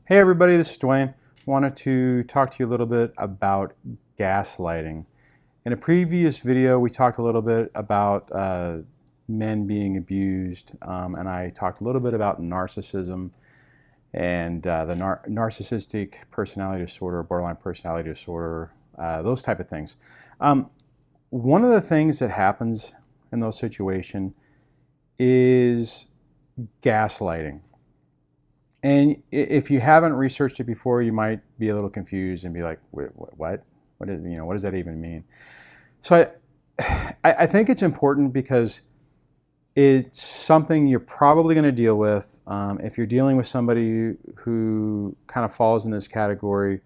Hey everybody, this is Dwayne. Wanted to talk to you a little bit about gaslighting. In a previous video, we talked a little bit about men being abused, and I talked a little bit about narcissism and the narcissistic personality disorder, borderline personality disorder, those type of things. One of the things that happens in those situations is gaslighting. And if you haven't researched it before, you might be a little confused and be like, "Wait, what? What does that even mean?" So I think it's important because it's something you're probably going to deal with. If you're dealing with somebody who kind of falls in this category,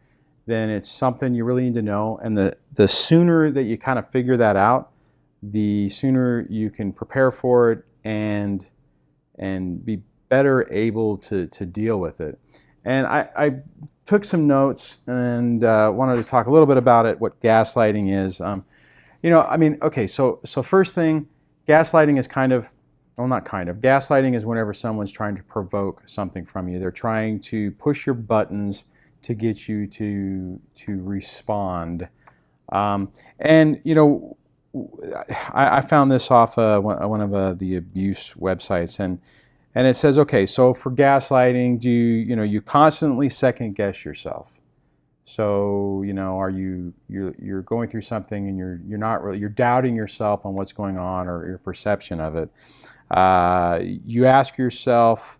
then it's something you really need to know. And the sooner that you kind of figure that out, the sooner you can prepare for it and be better able to deal with it. And I took some notes and wanted to talk a little bit about it, what gaslighting is. So first thing, gaslighting is gaslighting is whenever someone's trying to provoke something from you. They're trying to push your buttons to get you to respond. I found this off one of the abuse websites, and it says, okay, so for gaslighting, you constantly second guess yourself. So you're going through something and you're doubting yourself on what's going on or your perception of it. You ask yourself,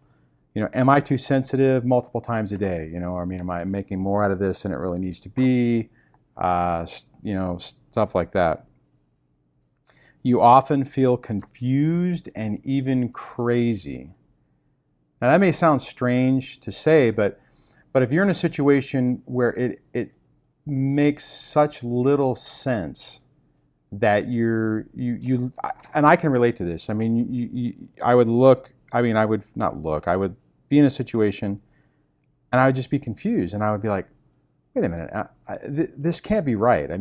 am I too sensitive multiple times a day? Am I making more out of this than it really needs to be? Stuff like that. You often feel confused and even crazy. Now that may sound strange to say, but if you're in a situation where it makes such little sense that and I can relate to this. I would be in a situation and I would just be confused and I would be like, wait a minute, this can't be right. I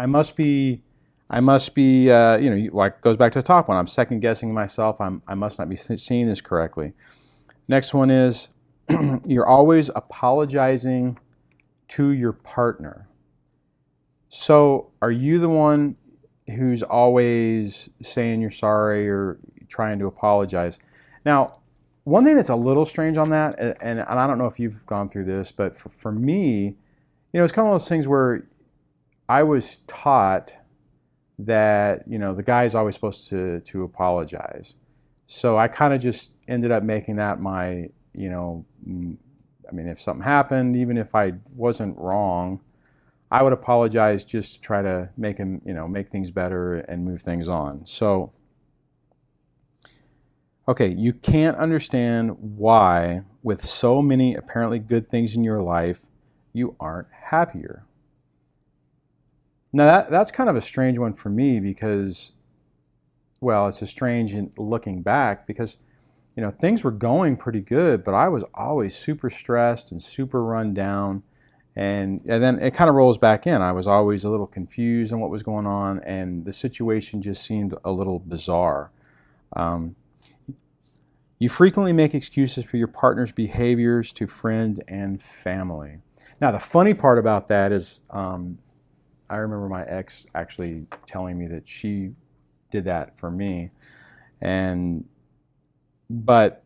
must be, like goes back to the top one. I'm second guessing myself. I must not be seeing this correctly. Next one is you're always apologizing to your partner. So are you the one who's always saying you're sorry or trying to apologize? Now, one thing that's a little strange on that, and I don't know if you've gone through this, but for me, it's kind of one of those things where I was taught that the guy is always supposed to apologize. So I kind of just ended up making that my, if something happened, even if I wasn't wrong, I would apologize just to try to make him, make things better and move things on. So, okay, you can't understand why, with so many apparently good things in your life, you aren't happier. Now that's kind of a strange one for me because, well, it's a strange in looking back because, things were going pretty good, but I was always super stressed and super run down. And then it kind of rolls back in. I was always a little confused on what was going on, and the situation just seemed a little bizarre. You frequently make excuses for your partner's behaviors to friends and family. Now, the funny part about that is I remember my ex actually telling me that she did that for me, but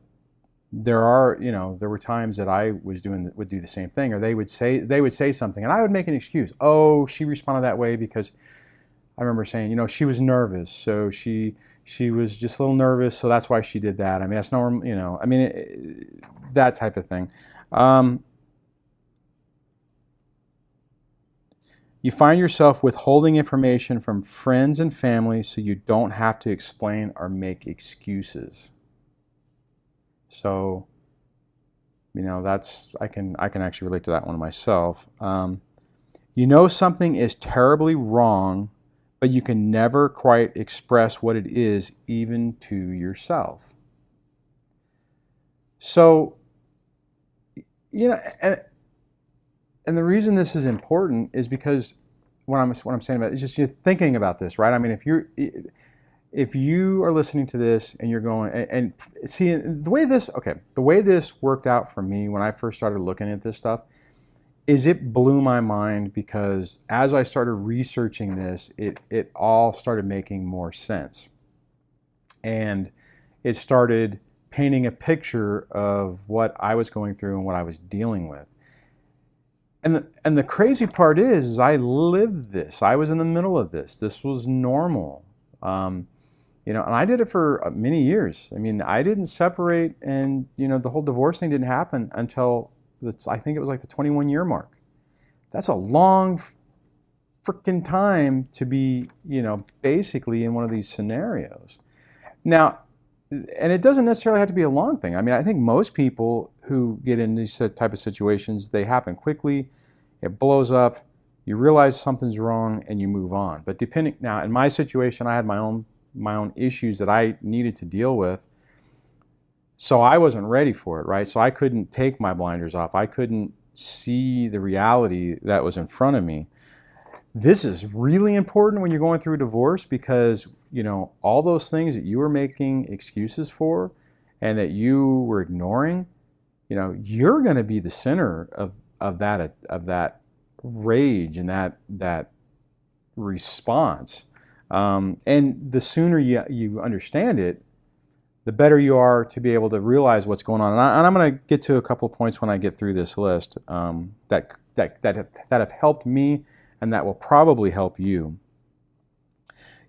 there were times that I would do the same thing, or they would say something, and I would make an excuse. Oh, she responded that way because I remember saying, she was nervous, so she was just a little nervous, so that's why she did that. That's normal, that type of thing. You find yourself withholding information from friends and family so you don't have to explain or make excuses. So, I can actually relate to that one myself. Something is terribly wrong, but you can never quite express what it is, even to yourself. So, and the reason this is important is because what I'm saying about it is just you're thinking about this, right? If if you are listening to this and you're going, and see, the way this worked out for me when I first started looking at this stuff is it blew my mind, because as I started researching this, it all started making more sense. And it started painting a picture of what I was going through and what I was dealing with. And the crazy part is I lived this. I was in the middle of this. This was normal. You know, and I did it for many years. I mean, I didn't separate, and you know, the whole divorce thing didn't happen until I think it was like the 21-year mark. That's a long freaking time to be, you know, basically in one of these scenarios. Now, and it doesn't necessarily have to be a long thing. I mean, I think most people who get in these type of situations, they happen quickly, it blows up, you realize something's wrong, and you move on. But depending, now in my situation, I had my own issues that I needed to deal with, so I wasn't ready for it, right? So I couldn't take my blinders off. I couldn't see the reality that was in front of me. This is really important when you're going through a divorce, because you know, all those things that you were making excuses for and that you were ignoring, you know, you're going to be the center of that rage and that response. And the sooner you understand it, the better you are to be able to realize what's going on. And I'm going to get to a couple of points when I get through this list that have helped me and that will probably help you.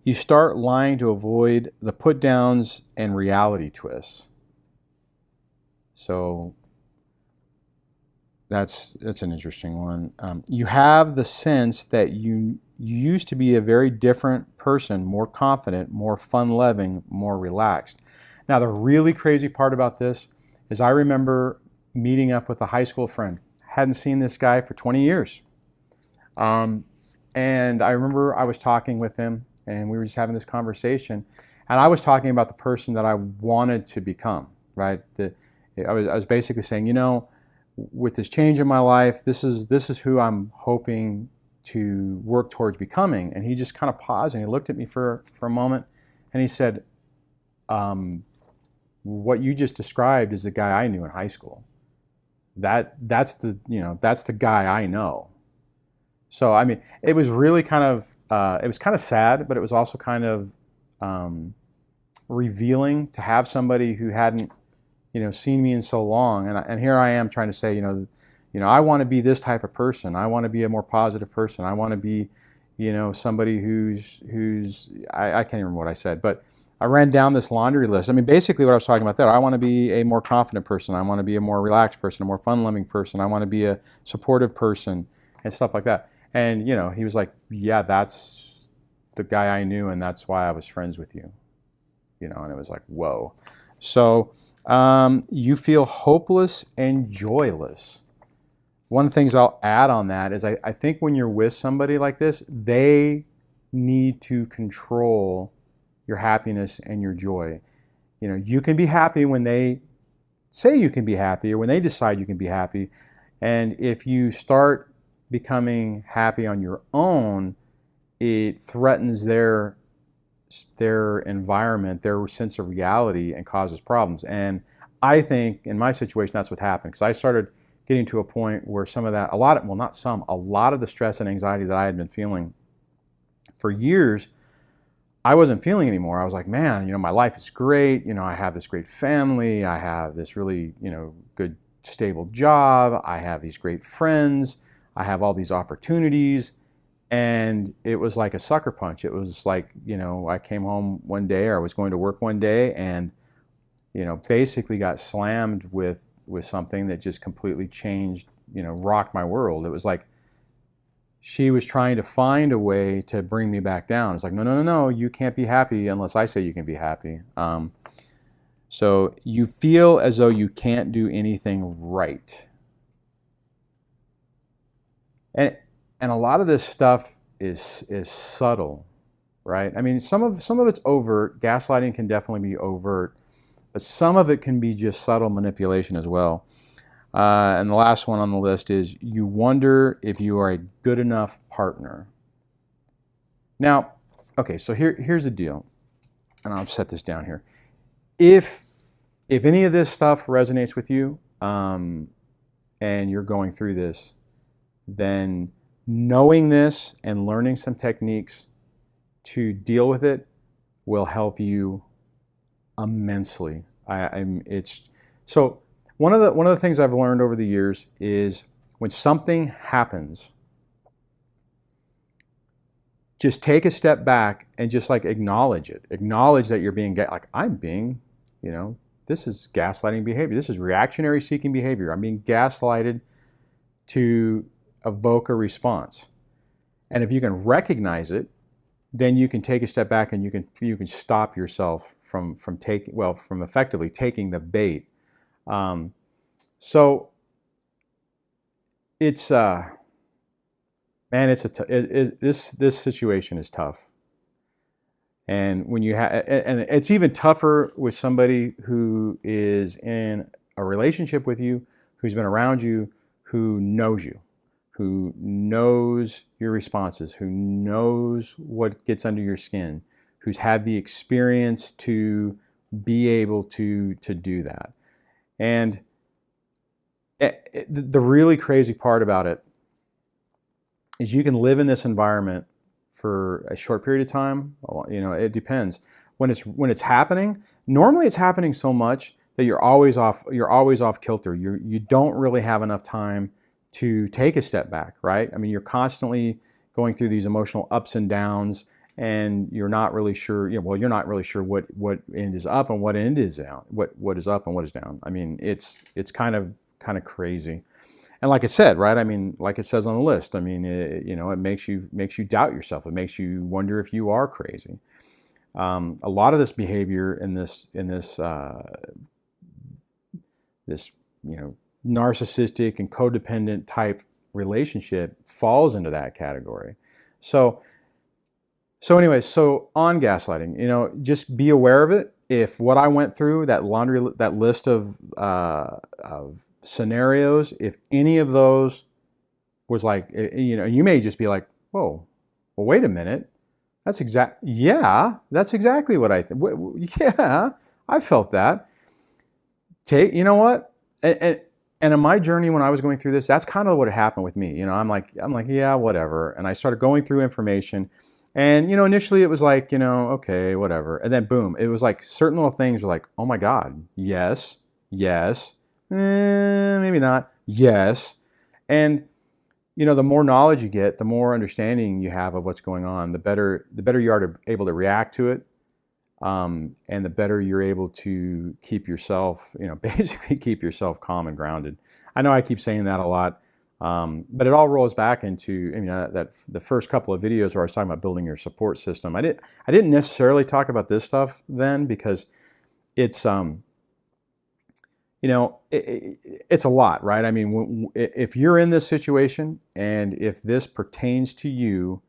You start lying to avoid the put-downs and reality twists. So that's an interesting one. You have the sense that you used to be a very different person, more confident, more fun-loving, more relaxed. Now, the really crazy part about this is I remember meeting up with a high school friend. Hadn't seen this guy for 20 years. And I remember I was talking with him, and we were just having this conversation, and I was talking about the person that I wanted to become, right? I was basically saying, you know, with this change in my life, this is who I'm hoping to work towards becoming. And he just kind of paused and he looked at me for a moment, and he said, what you just described is the guy I knew in high school. That's the guy I know. So I mean, it was really kind of it was kind of sad, but it was also kind of revealing to have somebody who hadn't, you know, seen me in so long. And here I am trying to say, you know, I want to be this type of person. I want to be a more positive person. I want to be, you know, somebody who's I can't remember what I said, but I ran down this laundry list. I mean, basically what I was talking about there, I want to be a more confident person. I want to be a more relaxed person, a more fun-loving person. I want to be a supportive person and stuff like that. And, you know, he was like, yeah, that's the guy I knew, and that's why I was friends with you. You know, and it was like, whoa. So you feel hopeless and joyless. One of the things I'll add on that is I think when you're with somebody like this, they need to control your happiness and your joy. You know, you can be happy when they say you can be happy, or when they decide you can be happy. And if you start becoming happy on your own, it threatens their environment, their sense of reality, and causes problems. And I think in my situation, that's what happened, because I started getting to a point where some of that, a lot of the stress and anxiety that I had been feeling for years, I wasn't feeling anymore. I was like, man, you know, my life is great. You know, I have this great family. I have this really, you know, good, stable job. I have these great friends. I have all these opportunities. And it was like a sucker punch. It was like, you know, I came home one day, or I was going to work one day, and, you know, basically got slammed with something that just completely changed, you know, rocked my world. It was like she was trying to find a way to bring me back down. It's like, no, you can't be happy unless I say you can be happy. So you feel as though you can't do anything right. And a lot of this stuff is subtle, right? I mean, some of it's overt. Gaslighting can definitely be overt, but some of it can be just subtle manipulation as well. And the last one on the list is you wonder if you are a good enough partner. Now, okay, so here's the deal. and I'll set this down here. If any of this stuff resonates with you, and you're going through this, then knowing this and learning some techniques to deal with it will help you immensely. So one of the things I've learned over the years is when something happens, just take a step back and just like acknowledge it. Acknowledge that you're being, like, I'm being, this is gaslighting behavior. This is reactionary seeking behavior. I'm being gaslighted to evoke a response. And if you can recognize it, then you can take a step back and you can stop yourself from effectively taking the bait. So it's man, this situation is tough. And when you and it's even tougher with somebody who is in a relationship with you, who's been around you, who knows you, who knows your responses, who knows what gets under your skin, who's had the experience to be able to do that. And the really crazy part about it is you can live in this environment for a short period of time. It depends. When it's happening, normally it's happening so much that you're always off kilter. You don't really have enough time to take a step back, right? I mean, you're constantly going through these emotional ups and downs, and you're not really sure. You're not really sure what end is up and what end is down. What is up and what is down. I mean, it's kind of crazy. And like I said, right? I mean, like it says on the list. I mean, it makes you doubt yourself. It makes you wonder if you are crazy. A lot of this behavior in this narcissistic and codependent type relationship falls into that category. So anyways, so on gaslighting, just be aware of it. If what I went through, that list of scenarios, if any of those was like, you may just be like, whoa, well, wait a minute. That's exactly what I think. Yeah, I felt that. You know what? And in my journey when I was going through this, that's kind of what happened with me. I'm like, yeah, whatever. And I started going through information. And, initially it was like, okay, whatever. And then boom, it was like certain little things were like, oh my God, yes, maybe not, yes. And, the more knowledge you get, the more understanding you have of what's going on, the better you are able to react to it. And the better you're able to keep yourself, basically keep yourself calm and grounded. I know I keep saying that a lot, but it all rolls back into that the first couple of videos where I was talking about building your support system. I didn't necessarily talk about this stuff then because it's it's a lot, right? I mean, if you're in this situation and if this pertains to you,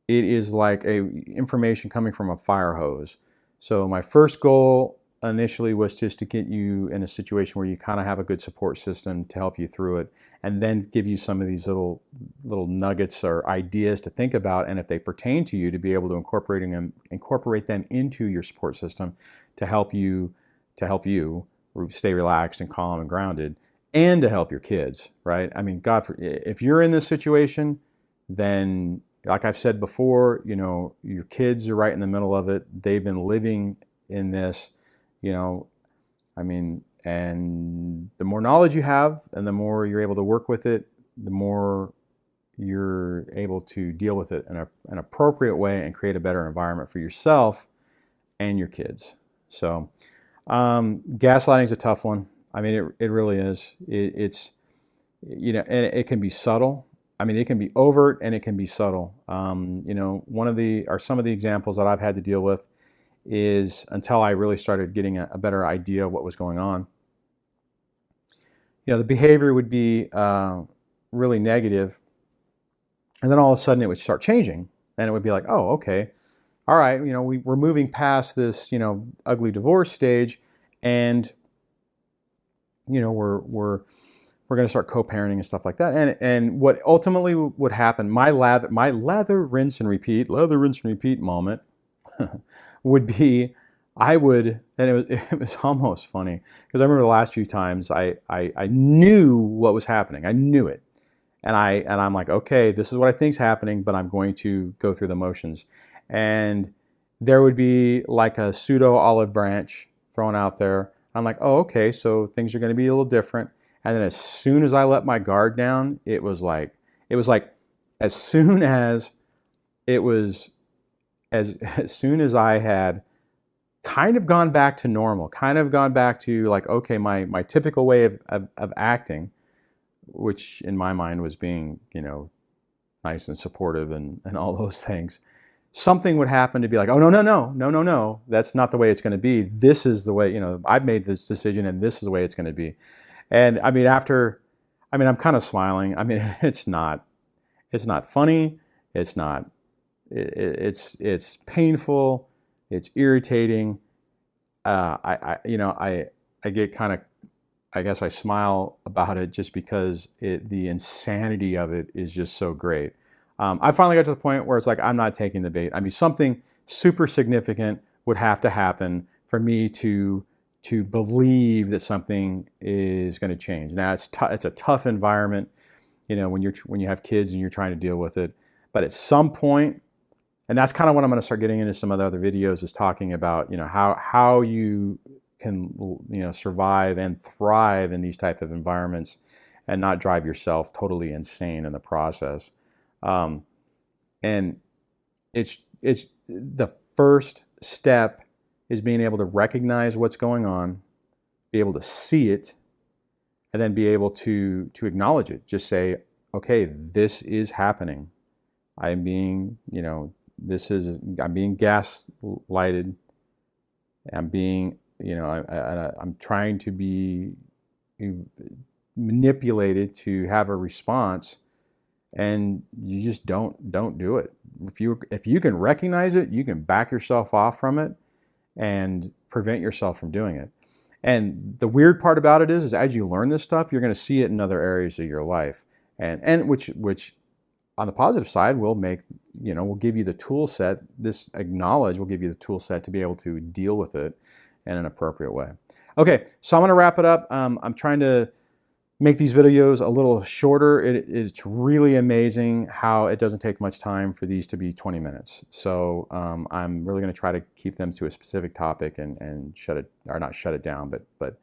it is like information coming from a fire hose. So my first goal initially was just to get you in a situation where you kind of have a good support system to help you through it, and then give you some of these little nuggets or ideas to think about, and if they pertain to you, to be able to incorporate them into your support system to help you stay relaxed and calm and grounded, and to help your kids, right? I mean, if you're in this situation, then like I've said before, your kids are right in the middle of it. They've been living in this, I mean, and the more knowledge you have and the more you're able to work with it, the more you're able to deal with it in an appropriate way and create a better environment for yourself and your kids. So gaslighting is a tough one. I mean, it really is. It's, and it can be subtle. I mean, it can be overt and it can be subtle. Some of the examples that I've had to deal with is until I really started getting a better idea of what was going on. The behavior would be really negative, and then all of a sudden it would start changing, and it would be like, oh, okay, all right, we're moving past this, ugly divorce stage, and we're going to start co-parenting and stuff like that. And what ultimately would happen, my lather, rinse and repeat moment would be I would, and it was almost funny because I remember the last few times I knew what was happening. I knew it. And I'm like, okay, this is what I think's happening, but I'm going to go through the motions. And there would be like a pseudo olive branch thrown out there. I'm like, oh, okay, so things are going to be a little different. And then as soon as I let my guard down, it was like as soon as it was as soon as I had kind of gone back to normal, kind of gone back to like, okay, my typical way of acting, which in my mind was being, nice and supportive and all those things. Something would happen to be like, oh, no, that's not the way it's going to be. This is the way, I've made this decision and this is the way it's going to be. And I mean, I'm kind of smiling. I mean, it's not funny. It's not, it's painful. It's irritating. I get kind of, I guess I smile about it just because the insanity of it is just so great. I finally got to the point where it's like, I'm not taking the bait. I mean, something super significant would have to happen for me to believe that something is going to change. Now, it's a tough environment, when you have kids and you're trying to deal with it. But at some point, and that's kind of what I'm going to start getting into some of the other videos, is talking about, how you can, survive and thrive in these type of environments and not drive yourself totally insane in the process. And it's the first step is being able to recognize what's going on, be able to see it, and then be able to acknowledge it. Just say, okay, this is happening. I'm being, I'm being gaslighted. I'm being, I'm trying to be manipulated to have a response, and you just don't do it. If you can recognize it, you can back yourself off from it and prevent yourself from doing it. And the weird part about it is as you learn this stuff, you're going to see it in other areas of your life, and which on the positive side will make, will give you the tool set. This acknowledge will give you the tool set to be able to deal with it in an appropriate way. Okay, so I'm going to wrap it up. I'm trying to make these videos a little shorter. It's really amazing how it doesn't take much time for these to be 20 minutes. So I'm really going to try to keep them to a specific topic and not shut it down, but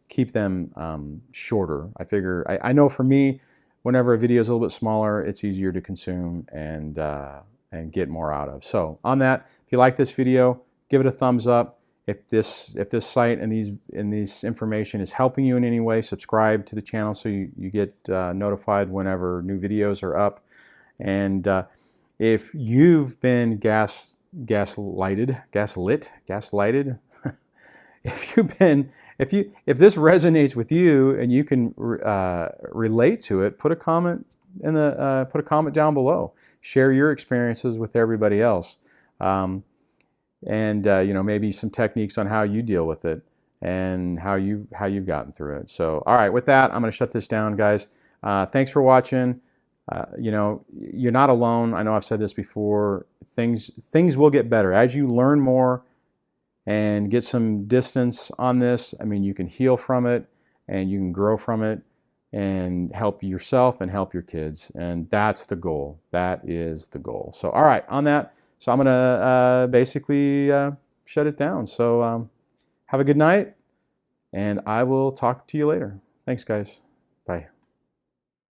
keep them shorter. I know for me, whenever a video is a little bit smaller, it's easier to consume and get more out of. So on that, if you like this video, give it a thumbs up. If this site and these information is helping you in any way, subscribe to the channel so you get notified whenever new videos are up. And if you've been gaslit, if this resonates with you and you can relate to it, put a comment down below. Share your experiences with everybody else. And maybe some techniques on how you deal with it and how you've gotten through it. So, all right, with that, I'm going to shut this down, guys. Thanks for watching. You're not alone. I know I've said this before. Things will get better as you learn more and get some distance on this. I mean, you can heal from it and you can grow from it and help yourself and help your kids. And that's the goal. That is the goal. So, all right, on that. So I'm going to basically shut it down. So have a good night, and I will talk to you later. Thanks, guys. Bye.